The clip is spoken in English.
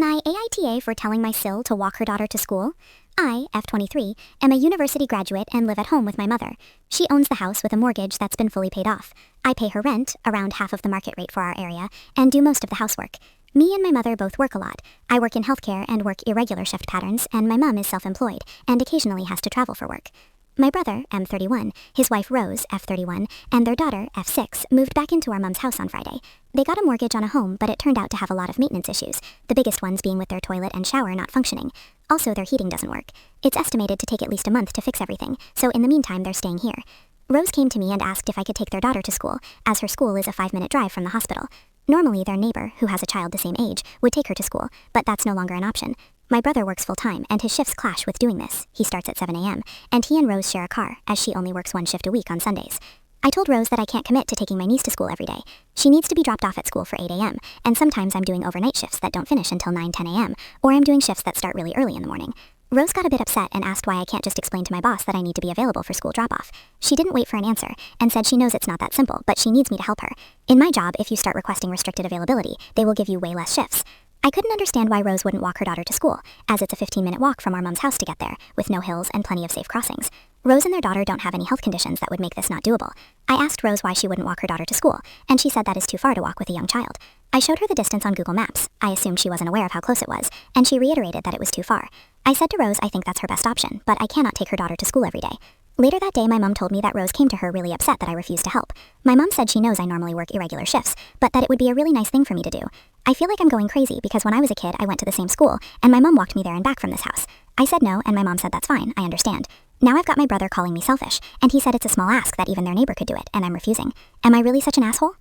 Can I AITA for telling my SIL to walk her daughter to school? I, F23, am a university graduate and live at home with my mother. She owns the house with a mortgage that's been fully paid off. I pay her rent, around half of the market rate for our area, and do most of the housework. Me and my mother both work a lot. I work in healthcare and work irregular shift patterns, and my mom is self-employed and occasionally has to travel for work. My brother, M31, his wife Rose, F31, and their daughter, F6, moved back into our mom's house on Friday. They got a mortgage on a home, but it turned out to have a lot of maintenance issues, the biggest ones being with their toilet and shower not functioning. Also, their heating doesn't work. It's estimated to take at least a month to fix everything, so in the meantime they're staying here. Rose came to me and asked if I could take their daughter to school, as her school is a 5-minute drive from the hospital. Normally, their neighbor, who has a child the same age, would take her to school, but that's no longer an option. My brother works full-time, and his shifts clash with doing this. He starts at 7 a.m., and he and Rose share a car, as she only works one shift a week on Sundays. I told Rose that I can't commit to taking my niece to school every day. She needs to be dropped off at school for 8 a.m., and sometimes I'm doing overnight shifts that don't finish until 9-10 a.m., or I'm doing shifts that start really early in the morning. Rose got a bit upset and asked why I can't just explain to my boss that I need to be available for school drop-off. She didn't wait for an answer, and said she knows it's not that simple, but she needs me to help her. In my job, if you start requesting restricted availability, they will give you way less shifts. I couldn't understand why Rose wouldn't walk her daughter to school, as it's a 15-minute walk from our mom's house to get there, with no hills and plenty of safe crossings. Rose and their daughter don't have any health conditions that would make this not doable. I asked Rose why she wouldn't walk her daughter to school, and she said that is too far to walk with a young child. I showed her the distance on Google Maps. I assumed she wasn't aware of how close it was, and she reiterated that it was too far. I said to Rose I think that's her best option, but I cannot take her daughter to school every day. Later that day, my mom told me that Rose came to her really upset that I refused to help. My mom said she knows I normally work irregular shifts, but that it would be a really nice thing for me to do. I feel like I'm going crazy because when I was a kid, I went to the same school, and my mom walked me there and back from this house. I said no, and my mom said that's fine, I understand. Now I've got my brother calling me selfish, and he said it's a small ask that even their neighbor could do it, and I'm refusing. Am I really such an asshole?